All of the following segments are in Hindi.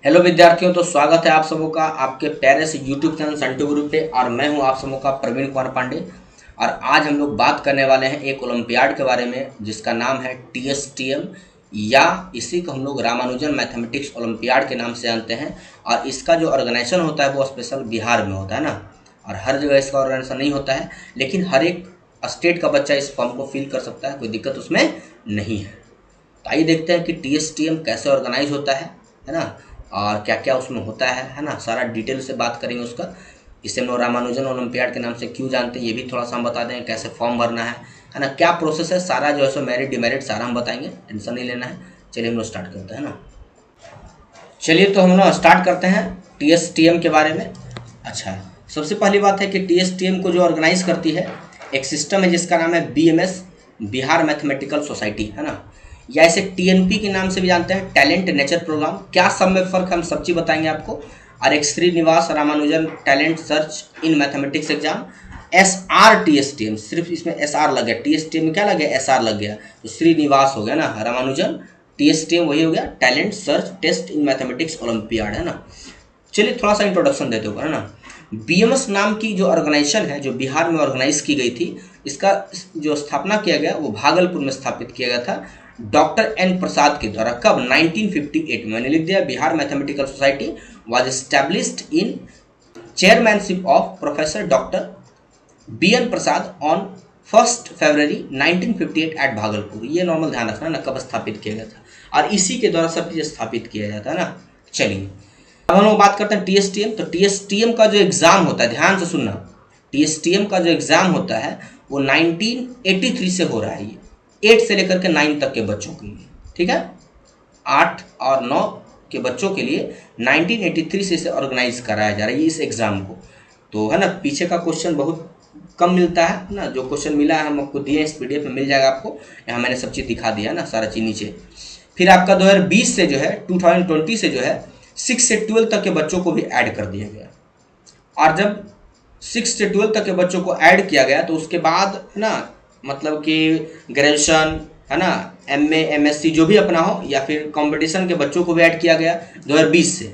हेलो विद्यार्थियों, तो स्वागत है आप सबों का आपके प्यारे से यूट्यूब चैनल संटू गुरु पे। और मैं हूं आप सबों का प्रवीण कुमार पांडे। और आज हम लोग बात करने वाले हैं एक ओलंपियाड के बारे में जिसका नाम है TSTM, या इसी को हम लोग रामानुजन मैथमेटिक्स ओलंपियाड के नाम से जानते हैं। और इसका जो ऑर्गेनाइजेशन होता है वो स्पेशल बिहार में होता है ना, और हर जगह इसका ऑर्गेनाइजेशन नहीं होता है, लेकिन हर एक स्टेट का बच्चा इस फॉर्म को फिल कर सकता है, कोई दिक्कत उसमें नहीं है। तो आइए देखते हैं कि TSTM कैसे ऑर्गेनाइज होता है ना, और क्या क्या उसमें होता है ना, सारा डिटेल से बात करेंगे उसका। इसे हम लोग रामानुजन ओलंपियाड के नाम से क्यों जानते हैं ये भी थोड़ा सा हम बता दें, कैसे फॉर्म भरना है ना, क्या प्रोसेस है, सारा जो है सो मेरिट डिमेरिट सारा हम बताएंगे, टेंशन नहीं लेना है। चलिए हम लोग स्टार्ट करते हैं ना। चलिए तो हम लोग स्टार्ट करते हैं TSTM के बारे में। अच्छा, सबसे पहली बात है कि TSTM को जो ऑर्गेनाइज करती है एक सिस्टम है जिसका नाम है BMS, बिहार मैथमेटिकल सोसाइटी, है ना, या इसे TNP के नाम से भी जानते हैं, टैलेंट नेचर प्रोग्राम। क्या सब में फ़र्क हम सब चीज़ बताएंगे आपको। और एक Srinivasa Ramanujan talent search in mathematics exam, SRTSTM, सिर्फ इसमें SR लग गया, TSTM में क्या लग गया, SR लग गया, तो श्रीनिवास हो गया ना, रामानुजन TSTM वही हो गया, talent search test in mathematics olympiad, है ना। चलिए थोड़ा सा इंट्रोडक्शन देते हो, है ना। BMS नाम की जो ऑर्गेनाइजेशन है जो बिहार में ऑर्गेनाइज की गई थी, इसका जो स्थापना किया गया वो भागलपुर में स्थापित किया गया था डॉक्टर N प्रसाद के द्वारा। कब? 1958 में। मैंने लिख दिया Bihar mathematical society was established in chairmanship of professor doctor BN Prasad on 1 February 1958 at Bhagalpur. ये नॉर्मल ध्यान रखना ना, कब स्थापित किया गया था, और इसी के द्वारा सब चीज़ स्थापित किया जाता है ना। चलिए अब हम लोग बात करते हैं TSTM। तो TSTM का जो एग्ज़ाम होता है, ध्यान से सुनना, TSTM का जो एग्ज़ाम होता है वो 1983 से हो रहा है। ये 8 से लेकर के 9 तक के बच्चों के लिए, ठीक है, 8 और 9 के बच्चों के लिए 1983 से इसे ऑर्गेनाइज कराया जा रहा है इस एग्ज़ाम को। तो है ना, पीछे का क्वेश्चन बहुत कम मिलता है ना, जो क्वेश्चन मिला है हम आपको दिए इस PDF में मिल जाएगा आपको, यहाँ मैंने सब चीज़ दिखा दिया है ना, सारा चीज़ नीचे। फिर आपका 2020 से जो है 2020 से जो है 6 से 12 तक के बच्चों को भी ऐड कर दिया गया। और जब 6 से 12 तक के बच्चों को ऐड किया गया तो उसके बाद ना, मतलब कि ग्रेजुएशन, है ना, MA MSc जो भी अपना हो, या फिर कंपटीशन के बच्चों को भी ऐड किया गया 2020 से।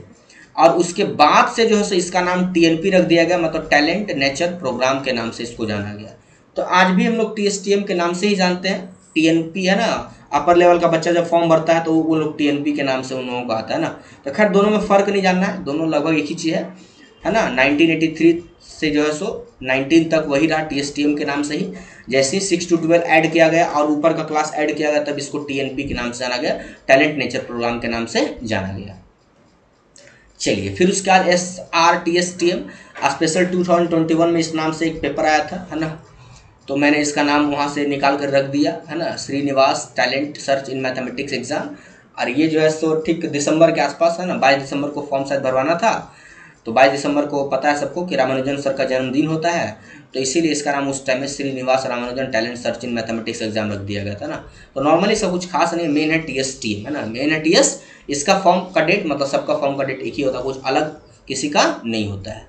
और उसके बाद से जो है इसका नाम TNP रख दिया गया, मतलब टैलेंट नेचर प्रोग्राम के नाम से इसको जाना गया। तो आज भी हम लोग TSTM के नाम से ही जानते हैं। TNP है ना, अपर लेवल का बच्चा जब फॉर्म भरता है तो वो लोग TNP के नाम से उन लोगों को आता है ना। तो खैर दोनों में फ़र्क नहीं जानना है, दोनों लगभग एक ही चीज़ है ना। 1983 से जो है सो 19 तक वही रहा TSTM के नाम से ही। जैसे ही 6 to 12 ऐड किया गया और ऊपर का क्लास ऐड किया गया, तब इसको TNP के नाम से जाना गया, टैलेंट नेचर प्रोग्राम के नाम से जाना गया। चलिए फिर उसके बाद SRTSTM स्पेशल 2021 में इस नाम से एक पेपर आया था, है ना, तो मैंने इसका नाम वहाँ से निकाल कर रख दिया, है ना, Srinivasa talent search in mathematics exam. और ये जो है सो ठीक दिसंबर के आसपास, है ना, 22 दिसंबर को फॉर्म शायद भरवाना था। तो 22 दिसंबर को पता है सबको कि रामानुजन सर का जन्मदिन होता है, तो इसीलिए इसका नाम उस टाइम में Srinivasa Ramanujan talent search in mathematics exam रख दिया गया था ना। तो नॉर्मली सब कुछ खास नहीं, मेन है TSTM, है ना, मेन है TS। इसका फॉर्म का डेट, मतलब सबका फॉर्म का डेट एक ही होता है, कुछ अलग किसी का नहीं होता है।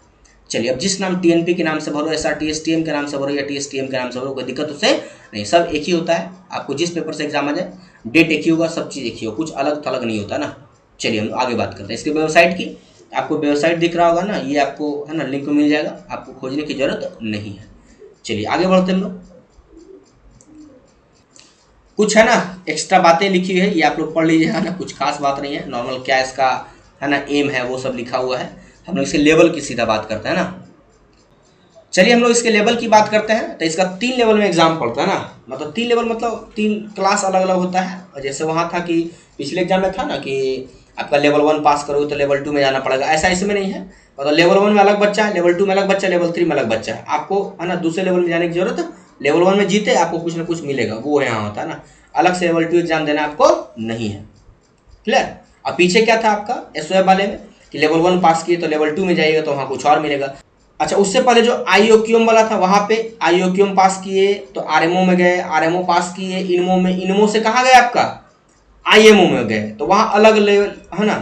चलिए अब जिस नाम TNP के नाम से भरो, SRTSTM के नाम से भरो, या TSTM के नाम से भरो, कोई दिक्कत उससे नहीं, सब एक ही होता है। आपको जिस पेपर से एग्जाम आ जाए डेट एक ही होगा, सब चीज़ एक ही होगा, कुछ अलग थलग नहीं होता ना। चलिए हम आगे बात करते हैं इसकी वेबसाइट की। आपको वेबसाइट दिख रहा होगा ना, ये आपको है ना लिंक मिल जाएगा, आपको खोजने की जरूरत नहीं है। चलिए आगे बढ़ते हैं हम लोग। कुछ है ना एक्स्ट्रा बातें लिखी हुई है, ये आप लोग पढ़ लीजिए, है ना, कुछ खास बात नहीं है, नॉर्मल क्या इसका है ना एम है वो सब लिखा हुआ है। हम लोग इसके लेवल की सीधा बात करते हैं ना। चलिए हम लोग इसके लेवल की बात करते हैं। तो इसका 3 लेवल में एग्जाम पड़ता है ना, मतलब 3 लेवल मतलब 3 क्लास अलग अलग होता है। और जैसे वहाँ था कि पिछले एग्जाम में था ना कि आपका लेवल 1 पास करोगे तो लेवल 2 में जाना पड़ेगा, ऐसा इसमें नहीं है। मतलब लेवल 1 में अलग बच्चा है, लेवल 2 में अलग बच्चा, लेवल 3 में अलग बच्चा है। आपको है ना दूसरे लेवल में जाने की जरूरत है, लेवल 1 में जीते आपको कुछ ना कुछ मिलेगा, वो यहाँ होता है ना। अलग से लेवल 2 एग्जाम देना आपको नहीं है, क्लियर। और पीछे क्या था आपका SOF वाले में कि लेवल 1 पास किए तो लेवल 2 में जाइएगा तो वहाँ कुछ और मिलेगा। अच्छा, उससे पहले जो IOQM वाला था, वहाँ पे IOQM पास किए तो RMO में गए, RMO पास किए इनमो में, इनमो से कहाँ गए आपका IMO में गए, तो वहाँ अलग लेवल, है ना।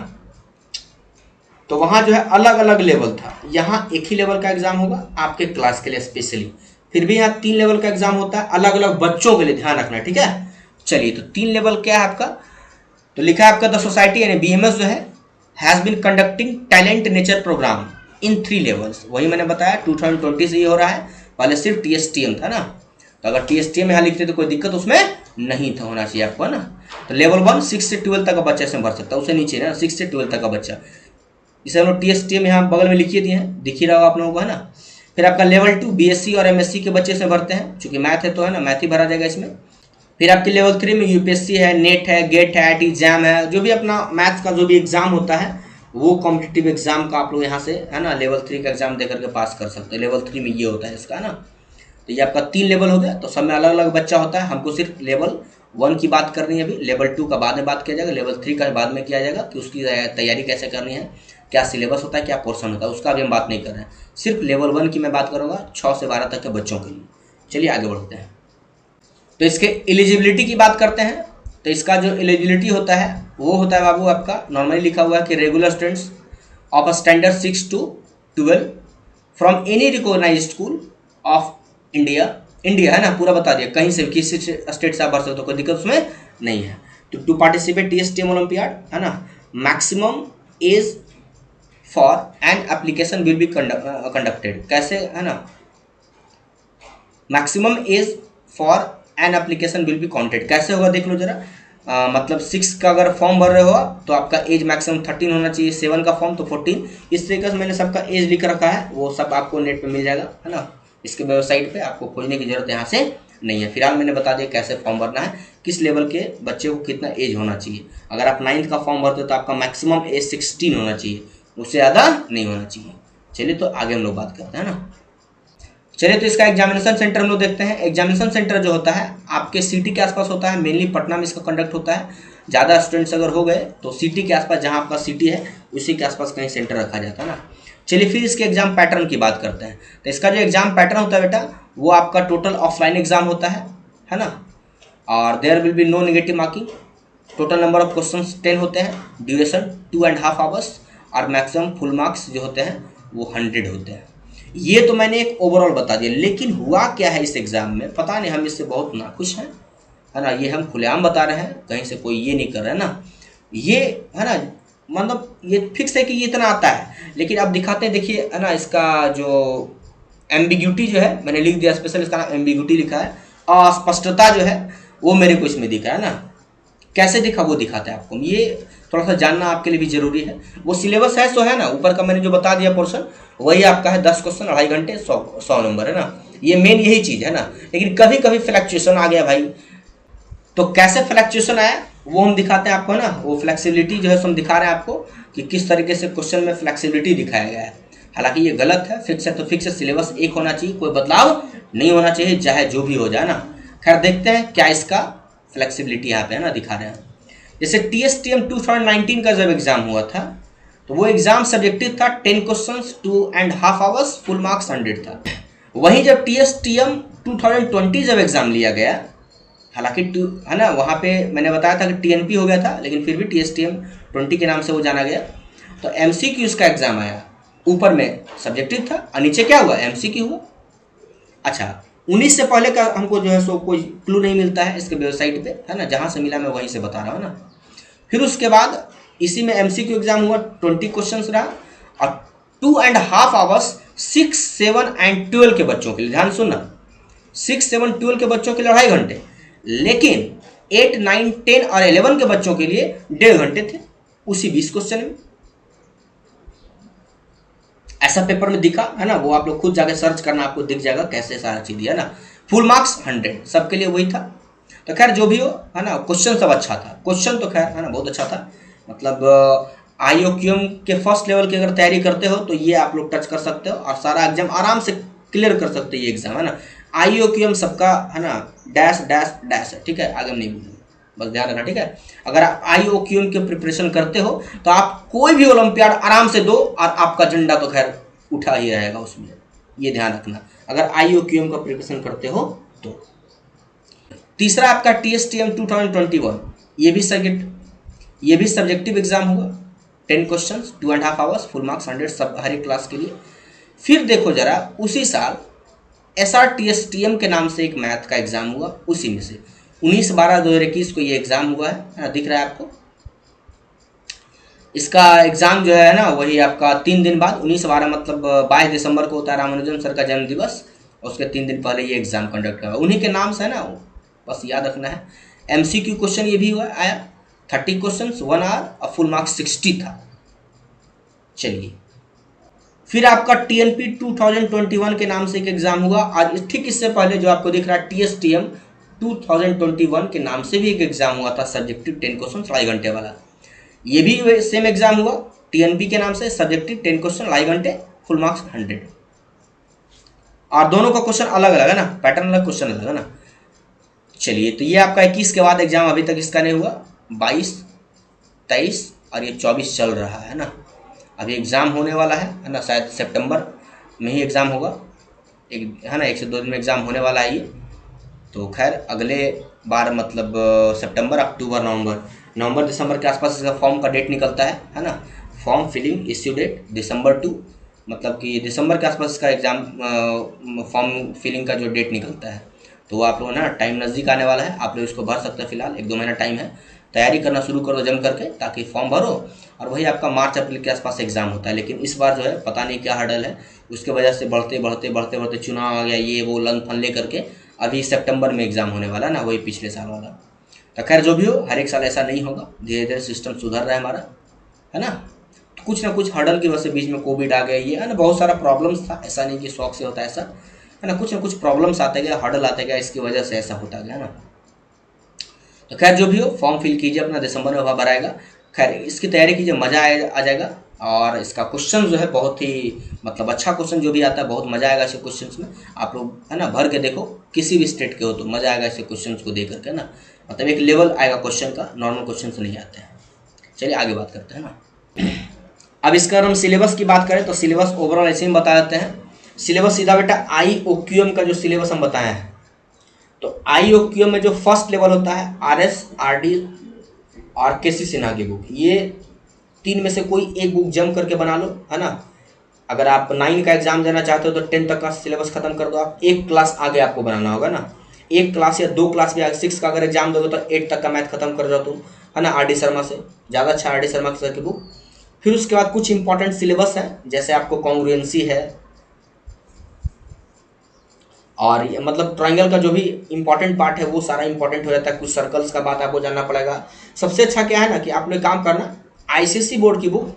तो वहाँ जो है अलग अलग लेवल था, यहाँ एक ही लेवल का एग्जाम होगा आपके क्लास के लिए स्पेशली। फिर भी यहाँ 3 लेवल का एग्जाम होता है अलग अलग बच्चों के लिए, ध्यान रखना, ठीक है। चलिए तो 3 लेवल क्या है आपका, तो लिखा है आपका द सोसाइटी यानी BMS जो है has been conducting talent nature program in 3 levels. वही मैंने बताया 2020 से ये हो रहा है, पहले सिर्फ TSTM था ना, तो अगर TSTM यहाँ लिखते तो कोई दिक्कत उसमें नहीं था, होना चाहिए आपको, है ना। तो लेवल 1 6 से 12 तक का बच्चा इसमें भर सकता है, उससे नीचे ना 6 से 12 तक का बच्चा, इसे हम लोग TSTM यहाँ बगल में लिखिए दिए हैं, दिख ही रहा होगा आप लोगों को, है ना। फिर आपका लेवल 2 BSc और MSc के बच्चे इसमें भरते हैं, चूँकि मैथ है तो, है ना, मैथ ही भरा जाएगा इसमें। फिर आपके लेवल 3 में UPSC है, नेट है, गेट है, एग्जाम है, जो भी अपना मैथ्स का जो भी एग्जाम होता है वो कॉम्पिटिटिव एग्जाम का आप लोग यहाँ से, है ना, लेवल 3 का एग्जाम दे करके पास कर सकते हैं। लेवल 3 में ये होता है इसका, है ना। तो ये आपका 3 लेवल हो गया, तो सब में अलग अलग बच्चा होता है। हमको सिर्फ लेवल 1 की बात करनी है अभी, लेवल 2 का बाद में बात किया जाएगा, लेवल 3 का बाद में किया जाएगा कि उसकी तैयारी कैसे करनी है, क्या सिलेबस होता है, क्या पोर्शन होता है, उसका अभी हम बात नहीं कर रहे हैं। सिर्फ लेवल 1 की मैं बात करूँगा 6 से 12 तक के बच्चों के लिए। चलिए आगे बढ़ते हैं। तो इसके एलिजिबिलिटी की बात करते हैं। तो इसका जो एलिजिबिलिटी होता है वो होता है बाबू आपका, नॉर्मली लिखा हुआ है कि regular students of a standard 6 to 12 from any recognised school of India, India है ना, पूरा बता दिया, कहीं से किसी स्टेट से आप भर सकते हो, कोई दिक्कत उसमें नहीं है। तो टू पार्टिसिपेट TSTM ओलंपियाड, है ना, maximum age for an application will be conducted, कैसे, है ना, maximum age for an application will be counted, कैसे होगा देख लो जरा। मतलब 6 का अगर फॉर्म भर रहे हो तो आपका एज मैक्सिमम 13 होना चाहिए, 7 का फॉर्म तो 14, इस तरीके से मैंने सबका एज लिख रखा है, वो सब आपको नेट पे मिल जाएगा, है ना, इसके वेबसाइट पे, आपको खोजने की जरूरत यहाँ से नहीं है। फिलहाल मैंने बता दिया कैसे फॉर्म भरना है, किस लेवल के बच्चे को कितना एज होना चाहिए। अगर आप 9th का फॉर्म भरते हो तो आपका मैक्सिमम एज 16 होना चाहिए, उससे ज़्यादा नहीं होना चाहिए। चलिए तो आगे हम लोग बात करते हैं ना। चलिए तो इसका एग्जामिनेशन सेंटर हम लोग देखते हैं। एग्जामिनेशन सेंटर जो होता है आपके सिटी के आसपास होता है, मेनली पटना में इसका कंडक्ट होता है। ज़्यादा स्टूडेंट्स अगर हो गए तो सिटी के आसपास, जहाँ आपका सिटी है उसी के आसपास कहीं सेंटर रखा जाता है ना। चलिए फिर इसके एग्जाम पैटर्न की बात करते हैं। तो इसका जो एग्जाम पैटर्न होता है बेटा, वो आपका टोटल ऑफलाइन एग्जाम होता है ना, और there will be no negative marking. Total number of question 10 होते हैं, ड्यूरेशन 2.5 आवर्स, और मैक्सिमम फुल मार्क्स जो होते हैं वो 100 होते हैं। ये तो मैंने एक ओवरऑल बता दिया, लेकिन हुआ क्या है इस एग्जाम में पता नहीं, हम इससे बहुत नाखुश हैं, है ना। ये हम खुलेआम बता रहे हैं, कहीं से कोई ये नहीं कर रहा है ना, ये है ना, मतलब ये फिक्स है कि ये इतना आता है, लेकिन अब दिखाते हैं, देखिए, है ना, इसका जो एम्बिग्यूटी जो है मैंने लिख दिया स्पेशल, इसका नाम एम्बिग्यूटी लिखा है। अस्पष्टता जो है वो मेरे को इसमें दिखा है ना, कैसे दिखा वो दिखाते हैं आपको, ये थोड़ा सा जानना आपके लिए भी जरूरी है। वो सिलेबस है सो है ना, ऊपर का मैंने जो बता दिया पोर्शन वही आपका है, 10 क्वेश्चन 2.5 घंटे 100 नंबर, है ना, ये मेन यही चीज़ है ना। लेकिन कभी कभी फ्लैक्चुएशन आ गया भाई, तो कैसे फ्लैक्चुएशन आया वो हम दिखाते हैं आपको, है ना। वो फ्लैक्सिबिलिटी जो है हम दिखा रहे हैं आपको कि किस तरीके से क्वेश्चन में फ्लैक्सिबिलिटी दिखाया गया है। हालांकि ये गलत है, फिक्स है तो फिक्स है, सिलेबस एक होना चाहिए, कोई बदलाव नहीं होना चाहिए, चाहे जो भी हो जाए ना। खैर देखते हैं क्या इसका फ्लैक्सिबिलिटी यहाँ पे, है ना, दिखा रहे हैं। जैसे TSTM 2019 का जब एग्जाम हुआ था तो वो एग्जाम सब्जेक्टिव था, 10 क्वेश्चंस 2.5 आवर्स, फुल मार्क्स 100 था। वहीं जब TSTM 2020 जब एग्जाम लिया गया, हालांकि है ना, वहाँ पे मैंने बताया था कि TNP हो गया था, लेकिन फिर भी TSTM 20 के नाम से वो जाना गया। तो MCQ का एग्जाम आया, ऊपर में सब्जेक्टिव था और नीचे क्या हुआ, MCQ हुआ। अच्छा, 19 से पहले का हमको जो है सो कोई क्लू नहीं मिलता है इसके वेबसाइट पे, है ना, जहाँ से मिला मैं वहीं से बता रहा हूँ ना। फिर उसके बाद इसी में MCQ एग्जाम हुआ, 20 क्वेश्चंस रहा, और 2.5 आवर्स 6, 7 एंड 12 के बच्चों के लिए, ध्यान सुनना, 6, 7, 12 के बच्चों के लिए 2.5 घंटे, लेकिन 8, 9, 10 और 11 के बच्चों के लिए 1.5 घंटे थे उसी 20 क्वेश्चन में। ऐसा पेपर में दिखा है ना, वो आप लोग खुद जाके सर्च करना, आपको दिख जाएगा कैसे सारा चीज दिया, है ना। फुल मार्क्स 100 सबके लिए वही था। तो खैर जो भी हो, है ना, क्वेश्चन सब अच्छा था, क्वेश्चन तो खैर, है ना, बहुत अच्छा था। मतलब IOQM के फर्स्ट लेवल की अगर तैयारी करते हो तो ये आप लोग टच कर सकते हो और सारा एग्जाम आराम से क्लियर कर सकते हो। ये एग्जाम, है ना, IOQM सबका, है ना, डैश डैश डैश है, ठीक है, आगे हम नहीं बोलेंगे, बस ध्यान रखना, ठीक है। अगर आप IOQM के प्रिपरेशन करते हो तो आप कोई भी ओलंपियाड आराम से दो और आपका झंडा तो खैर उठा ही रहेगा उसमें, ये ध्यान रखना, अगर IOQM का प्रिपरेशन करते हो तो। तीसरा आपका TSTM 2021, ये भी सब्जेक्टिव एग्जाम होगा, 10 क्वेश्चंस 2.5 आवर्स, फुल मार्क्स 100 सब, हर एक क्लास के लिए। फिर देखो जरा, उसी साल SRTSTM के नाम से एक मैथ का एग्जाम हुआ, उसी में से 19/12/2021 को ये एग्जाम हुआ है, दिख रहा है आपको। इसका एग्ज़ाम जो है ना वही आपका 3 दिन बाद 19/12 मतलब 22 दिसंबर को होता है रामानुजन सर का जन्म दिवस। उसके 3 दिन पहले ये एग्ज़ाम कंडक्ट हुआ, उन्हीं के नाम से है ना, बस याद रखना है। MCQ क्वेश्चन ये भी हुआ आया 30 क्वेश्चन 1 आवर और फुल मार्क्स 60 था। चलिए फिर आपका TNP 2021 के नाम से एक एग्ज़ाम हुआ, और ठीक इससे पहले जो आपको दिख रहा है TSTM 2021 के नाम से भी एक एग्ज़ाम हुआ था, सब्जेक्टिव 10 क्वेश्चन 2.5 घंटे वाला। ये भी सेम एग्ज़ाम हुआ TNP के नाम से, सब्जेक्टिव 10 क्वेश्चन 2.5 घंटे, फुल मार्क्स 100। और दोनों का क्वेश्चन अलग अलग है ना, पैटर्न अलग, क्वेश्चन अलग है ना। चलिए तो ये आपका 21 के बाद एग्ज़ाम अभी तक इसका नहीं हुआ, 22, 23 और ये 24 चल रहा है ना। अभी एग्ज़ाम होने वाला है ना, शायद सितंबर में ही एग्ज़ाम होगा, एक है ना, 1 से 2 दिन में एग्ज़ाम होने वाला है ये। तो खैर अगले बार मतलब सितंबर, अक्टूबर, नवंबर दिसंबर के आसपास इसका फॉर्म का डेट निकलता है ना। Form filling issue date December 2, मतलब कि दिसंबर के आसपास इसका एग्ज़ाम फॉर्म फिलिंग का जो डेट निकलता है। तो वो आप लोग ना टाइम नज़दीक आने वाला है, आप लोग इसको भर सकते हैं। फिलहाल 1-2 महीना टाइम है, तैयारी करना शुरू कर दो जम करके, ताकि फॉर्म भरो और वही आपका मार्च अप्रैल के आसपास एग्ज़ाम होता है। लेकिन इस बार जो है पता नहीं क्या हर्डल है, उसके वजह से बढ़ते चुनाव आ गया, ये वो लन फन ले करके अभी सितंबर में एग्ज़ाम होने वाला ना, वही पिछले साल वाला। तो खैर जो भी हो, हर एक साल ऐसा नहीं होगा, धीरे धीरे सिस्टम सुधर रहा है हमारा, है ना। तो कुछ ना कुछ हर्डल की वजह से बीच में कोविड आ गया, ये है ना, बहुत सारा प्रॉब्लम्स था, ऐसा नहीं कि शौक से होता है ऐसा, है ना। कुछ ना कुछ प्रॉब्लम्स आते गया, हर्डल आते गया, इसकी वजह से ऐसा होता गया ना। तो खैर जो भी हो, फॉर्म फिल कीजिए अपना, दिसंबर में वह भराएगा। खैर इसकी तैयारी कीजिए, मज़ा आ जाएगा। और इसका क्वेश्चन जो है बहुत ही मतलब अच्छा क्वेश्चन जो भी आता है, बहुत मज़ा आएगा ऐसे क्वेश्चंस में। आप लोग है ना भर के देखो, किसी भी स्टेट के हो तो मज़ा आएगा ऐसे क्वेश्चंस को देख करके ना, मतलब एक लेवल आएगा क्वेश्चन का, नॉर्मल क्वेश्चन नहीं आते हैं। चलिए आगे बात करते हैं ना। अब इसका अगर हम सिलेबस की बात करें तो सिलेबस ओवरऑल ऐसे ही बता देते हैं। सिलेबस सीधा बेटा IOQM का जो सिलेबस हम बताए हैं, तो IOQM में जो फर्स्ट लेवल होता है RS RD और KC सिन्हा की बुक, ये 3 में से कोई एक बुक जम करके बना लो, है ना। अगर आप 9 का एग्जाम देना चाहते हो तो 10 तक का सिलेबस खत्म कर दो, आप एक क्लास आगे आपको बनाना होगा ना, एक क्लास या 2 क्लास भी आगे। 6 का अगर एग्जाम दोगे तो 8 तक का मैथ खत्म कर जाओ तुम, है ना, RD शर्मा से, ज़्यादा अच्छा RD शर्मा सर की बुक। फिर उसके बाद कुछ इंपॉर्टेंट सिलेबस है, जैसे आपको कॉन्ग्रुएंसी है, और मतलब ट्रायंगल का जो भी इंपॉर्टेंट पार्ट है वो सारा इंपॉर्टेंट हो जाता है। कुछ सर्कल्स का बात आपको जानना पड़ेगा। सबसे अच्छा क्या है ना कि आप लोग काम करना, ICSE बोर्ड की बुक,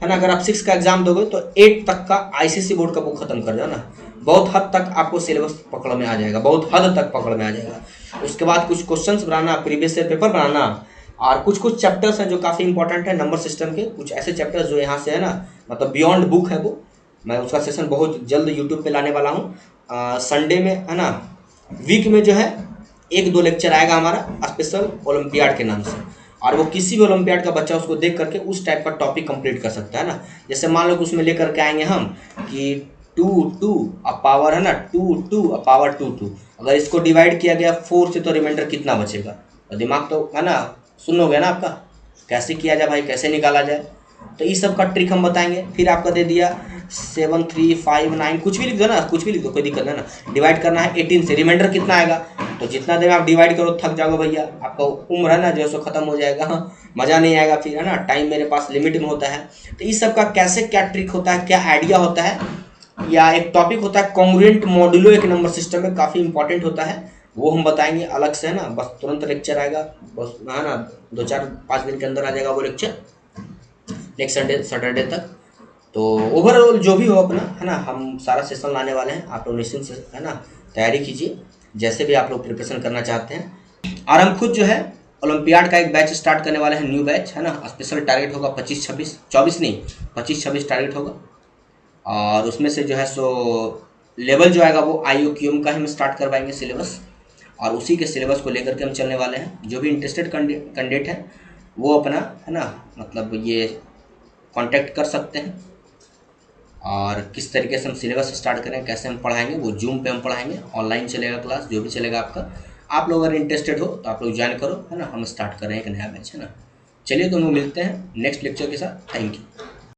है ना, अगर आप 6 का एग्जाम दोगे तो 8 तक का ICSE बोर्ड का बुक खत्म कर दो ना, बहुत हद तक आपको सिलेबस पकड़ में आ जाएगा, बहुत हद तक पकड़ में आ जाएगा। उसके बाद कुछ क्वेश्चंस बनाना, प्रीवियस ईयर पेपर बनाना, और कुछ कुछ चैप्टर्स हैं जो काफ़ी इंपॉर्टेंट है नंबर सिस्टम के, कुछ ऐसे चैप्टर्स जो यहाँ से है ना, मतलब बियॉन्ड बुक है वो। मैं उसका सेशन बहुत जल्द यूट्यूब पे लाने वाला हूँ, संडे में, है ना। वीक में जो है 1-2 लेक्चर आएगा हमारा स्पेशल ओलंपियाड के नाम से, और वो किसी भी ओलंपियाड का बच्चा उसको देख करके उस टाइप का टॉपिक कंप्लीट कर सकता है ना। जैसे मान लो कि उसमें लेकर के आएंगे हम कि 2 अ पावर, है ना, 2 अ पावर 2, अगर इसको डिवाइड किया गया 4 से तो रिमाइंडर कितना बचेगा। तो दिमाग तो है ना, सुनोगे ना आपका, कैसे किया जाए भाई, कैसे निकाला जाए, तो इस सब का ट्रिक हम बताएंगे। फिर आपका दे दिया 7, 3, 5, 9, कुछ भी लिख दो ना, कुछ भी लिख दो, कोई दिक्कत नहीं ना। डिवाइड करना है 18 से, रिमाइंडर कितना आएगा, तो जितना देर में आप डिवाइड करो थक जाओगे भैया, आपका उम्र है ना जो सो खत्म हो जाएगा, मज़ा नहीं आएगा फिर, है ना। टाइम मेरे पास लिमिट में होता है। तो इस सब का कैसे क्या ट्रिक होता है, क्या आइडिया होता है, या एक टॉपिक होता है कॉन्ग्रुएंट मॉड्यूलो एक नंबर सिस्टम में, काफ़ी इंपॉर्टेंट होता है, वो हम बताएंगे अलग से, है ना। बस तुरंत लेक्चर आएगा, बस है ना, 2-4-5 दिन के अंदर आ जाएगा वो लेक्चर, नेक्स्ट सैटरडे तक। तो ओवरऑल जो भी हो अपना, है ना, हम सारा सेशन लाने वाले हैं, आप लोग निश्चिंत से, है ना, तैयारी कीजिए, जैसे भी आप लोग प्रिपरेशन करना चाहते हैं। और हम खुद जो है ओलंपियाड का एक बैच स्टार्ट करने वाले हैं, न्यू बैच, है ना। स्पेशल टारगेट होगा 25-26, 24 नहीं 25-26 टारगेट होगा, और उसमें से जो है सो लेवल जो आएगा वो IOQM का ही हम स्टार्ट करवाएंगे सिलेबस, और उसी के सिलेबस को लेकर के हम चलने वाले हैं। जो भी इंटरेस्टेड कैंडिडेट हैं वो अपना, है ना, मतलब ये कांटेक्ट कर सकते हैं। और किस तरीके से हम सिलेबस स्टार्ट करें, कैसे हम पढ़ाएंगे, वो जूम पे हम पढ़ाएंगे, ऑनलाइन चलेगा क्लास, जो भी चलेगा आपका। आप लोग अगर इंटरेस्टेड हो तो आप लोग ज्वाइन करो, है ना, हम स्टार्ट करें एक नया बैच, है ना। चलिए तो हम लोग मिलते हैं नेक्स्ट लेक्चर के साथ। Thank you.